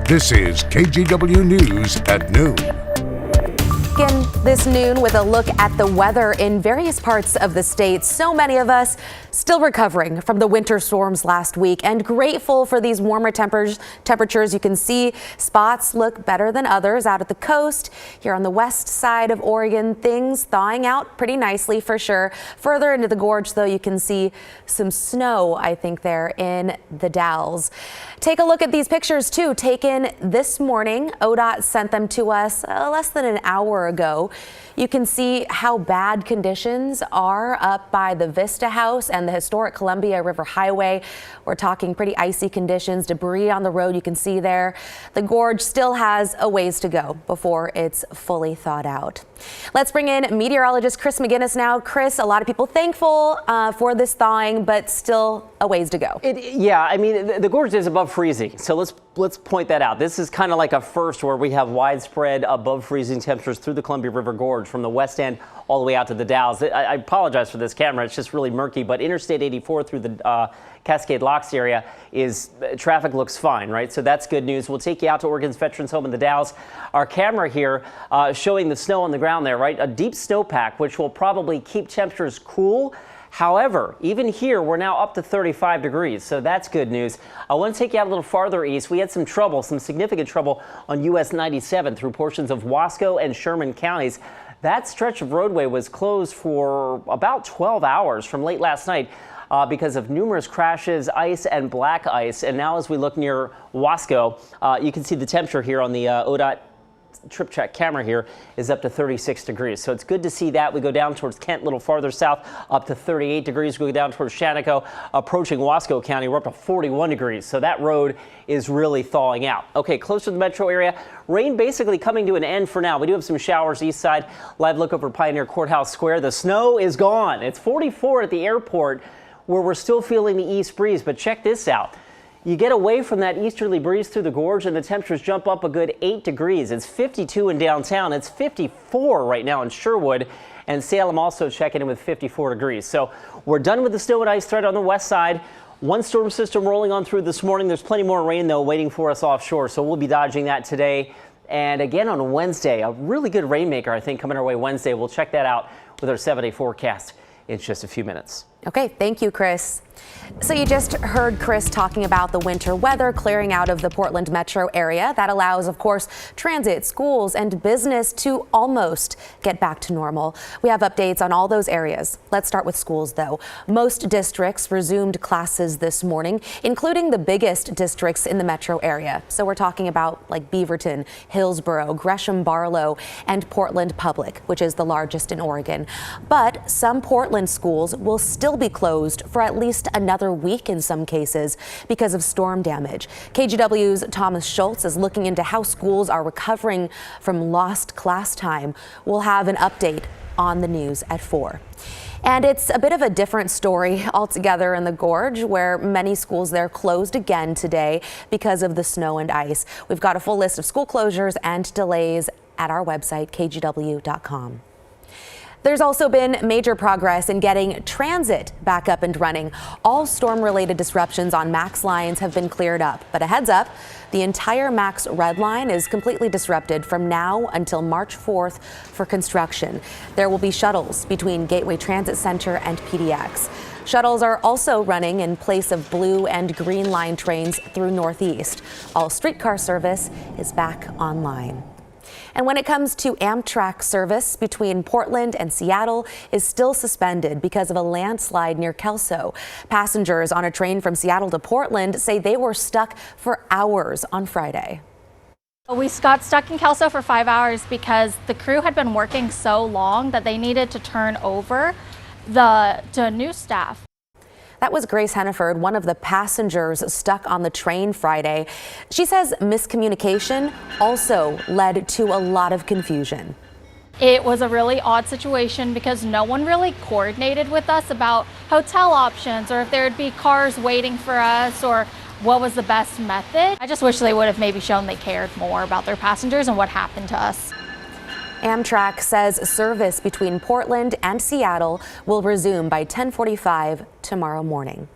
This is KGW News at noon. Begin this noon with a look at the weather in various parts of the state. So many of us still recovering from the winter storms last week and grateful for these warmer temperatures. You can see spots look better than others out at the coast. Here on the west side of Oregon, things thawing out pretty nicely for sure. Further into the gorge, though, you can see some snow, I think, there in the Dalles. Take a look at these pictures, too, taken this morning. ODOT sent them to us less than an hour ago. You can see how bad conditions are up by the Vista House and the historic Columbia River Highway. We're talking pretty icy conditions, debris on the road you can see there. The gorge still has a ways to go before it's fully thawed out. Let's bring in meteorologist Chris McGinnis now. Chris, a lot of people thankful for this thawing, but still a ways to go. Yeah, I mean, the gorge is above freezing, so let's point that out. This is kind of like a first where we have widespread above freezing temperatures through the Columbia River Gorge from the west end all the way out to the Dalles. I apologize for this camera, it's just really murky, but Interstate 84 through the Cascade Locks area traffic looks fine, right? So that's good news. We'll take you out to Oregon's Veterans Home in the Dalles. Our camera here showing the snow on the ground there, right? A deep snowpack, which will probably keep temperatures cool. However, even here, we're now up to 35 degrees, so that's good news. I want to take you out a little farther east. We had some significant trouble on US 97 through portions of Wasco and Sherman counties. That stretch of roadway was closed for about 12 hours from late last night because of numerous crashes, ice and black ice. And now as we look near Wasco, you can see the temperature here on the ODOT trip check camera here is up to 36 degrees. So it's good to see that. We go down towards Kent, a little farther south, up to 38 degrees. We go down towards Shanneco, approaching Wasco County, we're up to 41 degrees. So that road is really thawing out. Okay, close to the metro area, rain basically coming to an end for now. We do have some showers east side. Live look over Pioneer Courthouse Square. The snow is gone. It's 44 at the airport where we're still feeling the east breeze, but check this out. You get away from that easterly breeze through the gorge and the temperatures jump up a good 8 degrees. It's 52 in downtown. It's 54 right now in Sherwood, and Salem also checking in with 54 degrees. So we're done with the snow and ice threat on the west side. One storm system rolling on through this morning. There's plenty more rain, though, waiting for us offshore, so we'll be dodging that today. And again on Wednesday, a really good rainmaker, I think, coming our way Wednesday. We'll check that out with our 7-day forecast in just a few minutes. Okay, thank you, Chris. So you just heard Chris talking about the winter weather clearing out of the Portland metro area. That allows, of course, transit, schools, and business to almost get back to normal. We have updates on all those areas. Let's start with schools, though. Most districts resumed classes this morning, including the biggest districts in the metro area. So we're talking about like Beaverton, Hillsborough, Gresham Barlow, and Portland Public, which is the largest in Oregon. But some Portland schools will still be closed for at least another week in some cases because of storm damage. KGW's Thomas Schultz is looking into how schools are recovering from lost class time. We'll have an update on the news at 4. And it's a bit of a different story altogether in the gorge, where many schools there closed again today because of the snow and ice. We've got a full list of school closures and delays at our website, kgw.com. There's also been major progress in getting transit back up and running. All storm-related disruptions on MAX lines have been cleared up. But a heads up, the entire MAX Red Line is completely disrupted from now until March 4th for construction. There will be shuttles between Gateway Transit Center and PDX. Shuttles are also running in place of Blue and Green Line trains through Northeast. All streetcar service is back online. And when it comes to Amtrak service between Portland and Seattle is still suspended because of a landslide near Kelso. Passengers on a train from Seattle to Portland say they were stuck for hours on Friday. We got stuck in Kelso for 5 hours because the crew had been working so long that they needed to turn over to new staff. That was Grace Henneford, one of the passengers stuck on the train Friday. She says miscommunication also led to a lot of confusion. It was a really odd situation because no one really coordinated with us about hotel options or if there would be cars waiting for us or what was the best method. I just wish they would have maybe shown they cared more about their passengers and what happened to us. Amtrak says service between Portland and Seattle will resume by 10:45 tomorrow morning.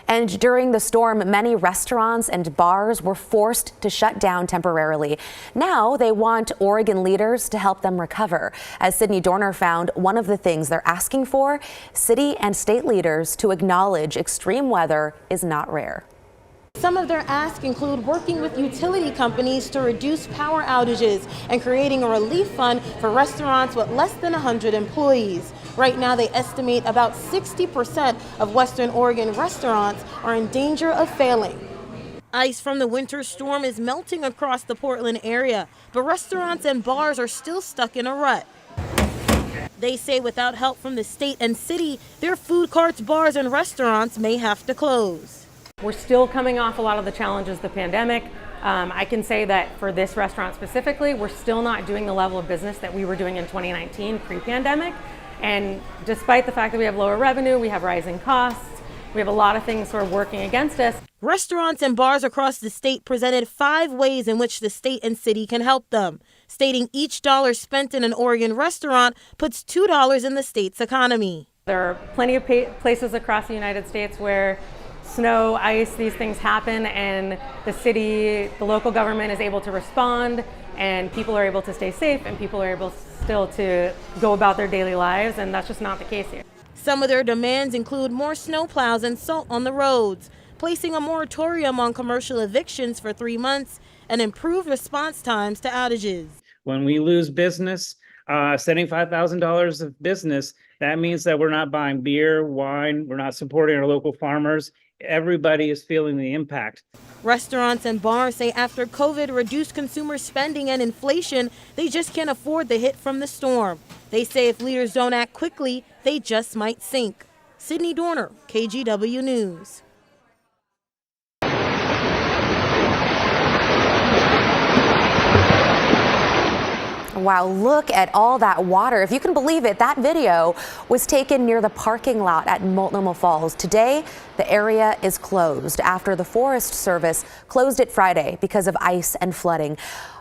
And during the storm, many restaurants and bars were forced to shut down temporarily. Now they want Oregon leaders to help them recover. As Sydney Dorner found, one of the things they're asking for, city and state leaders to acknowledge extreme weather is not rare. Some of their asks include working with utility companies to reduce power outages and creating a relief fund for restaurants with less than 100 employees. Right now, they estimate about 60% of Western Oregon restaurants are in danger of failing. Ice from the winter storm is melting across the Portland area, but restaurants and bars are still stuck in a rut. They say without help from the state and city, their food carts, bars, and restaurants may have to close. We're still coming off a lot of the challenges of the pandemic. I can say that for this restaurant specifically, we're still not doing the level of business that we were doing in 2019 pre-pandemic. And despite the fact that we have lower revenue, we have rising costs, we have a lot of things sort of working against us. Restaurants and bars across the state presented 5 ways in which the state and city can help them, stating each dollar spent in an Oregon restaurant puts $2 in the state's economy. There are plenty of places across the United States where snow, ice, these things happen, and the city, the local government is able to respond, and people are able to stay safe, and people are able still to go about their daily lives, and that's just not the case here. Some of their demands include more snowplows and salt on the roads, placing a moratorium on commercial evictions for 3 months, and improved response times to outages. When we lose business, $75,000 of business, that means that we're not buying beer, wine, we're not supporting our local farmers. Everybody is feeling the impact. Restaurants and bars say after COVID reduced consumer spending and inflation, they just can't afford the hit from the storm. They say if leaders don't act quickly, they just might sink. Sydney Dorner, KGW News. Wow, look at all that water. If you can believe it, that video was taken near the parking lot at Multnomah Falls. Today, the area is closed after the Forest Service closed it Friday because of ice and flooding.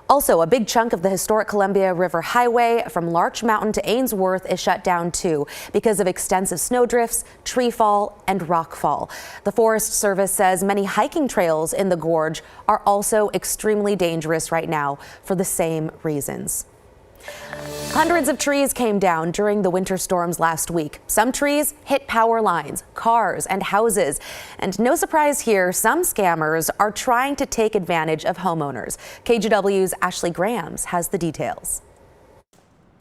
Also, a big chunk of the historic Columbia River Highway from Larch Mountain to Ainsworth is shut down too because of extensive snowdrifts, tree fall, and rock fall. The Forest Service says many hiking trails in the gorge are also extremely dangerous right now for the same reasons. Hundreds of trees came down during the winter storms last week. Some trees hit power lines, cars, and houses. And no surprise here, some scammers are trying to take advantage of homeowners. KGW's Ashley Grams has the details.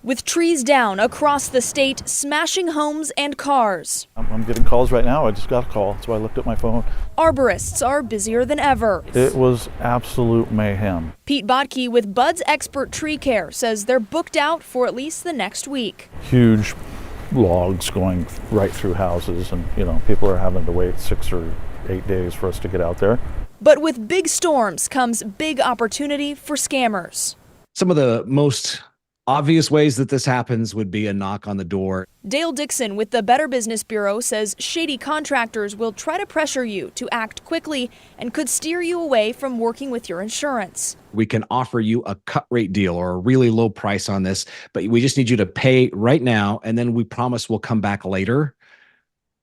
With trees down across the state, smashing homes and cars. I'm getting calls right now. I just got a call, so I looked at my phone. Arborists are busier than ever. It was absolute mayhem. Pete Bodke with Bud's Expert Tree Care says they're booked out for at least the next week. Huge logs going right through houses, and people are having to wait 6 or 8 days for us to get out there. But with big storms comes big opportunity for scammers. Some of the most obvious ways that this happens would be a knock on the door. Dale Dixon with the Better Business Bureau says shady contractors will try to pressure you to act quickly and could steer you away from working with your insurance. We can offer you a cut rate deal or a really low price on this, but we just need you to pay right now, and then we promise we'll come back later.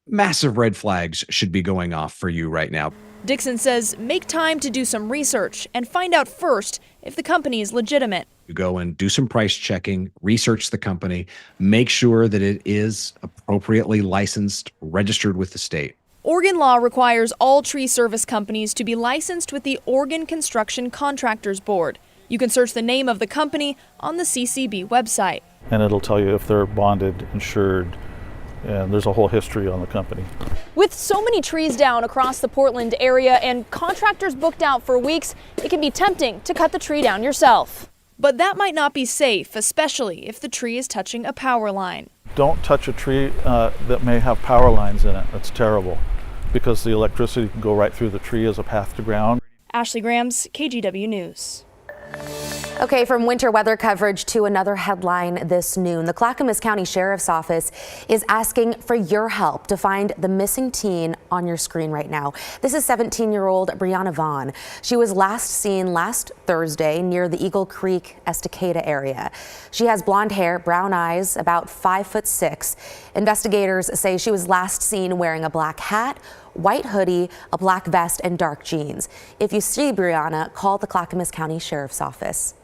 Massive red flags should be going off for you right now. Dixon says make time to do some research and find out first if the company is legitimate. You go and do some price checking, research the company, make sure that it is appropriately licensed, registered with the state. Oregon law requires all tree service companies to be licensed with the Oregon Construction Contractors Board. You can search the name of the company on the CCB website. And it'll tell you if they're bonded, insured, and there's a whole history on the company. With so many trees down across the Portland area and contractors booked out for weeks, it can be tempting to cut the tree down yourself. But that might not be safe, especially if the tree is touching a power line. Don't touch a tree that may have power lines in it. That's terrible, because the electricity can go right through the tree as a path to ground. Ashley Grams, KGW News. Okay, from winter weather coverage to another headline this noon. The Clackamas County Sheriff's Office is asking for your help to find the missing teen on your screen right now. This is 17-year-old Brianna Vaughn. She was last seen last Thursday near the Eagle Creek Estacada area. She has blonde hair, brown eyes, about 5'6". Investigators say she was last seen wearing a black hat, white hoodie, a black vest, and dark jeans. If you see Brianna, call the Clackamas County Sheriff's Office.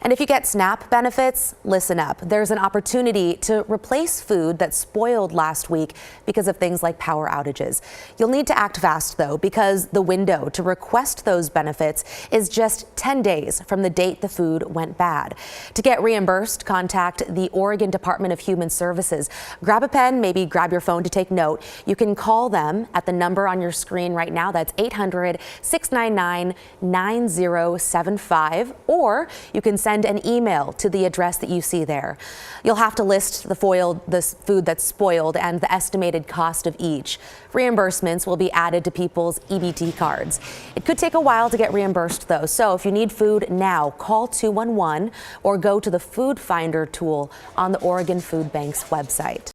And if you get SNAP benefits, listen up. There's an opportunity to replace food that spoiled last week because of things like power outages. You'll need to act fast, though, because the window to request those benefits is just 10 days from the date the food went bad. To get reimbursed, contact the Oregon Department of Human Services. Grab a pen, maybe grab your phone to take note. You can call them at the number on your screen right now. That's 800-699-9075, or you can send an email to the address that you see there. You'll have to list the food that's spoiled and the estimated cost of each. Reimbursements will be added to people's EBT cards. It could take a while to get reimbursed, though, so if you need food now, call 211 or go to the Food Finder tool on the Oregon Food Bank's website.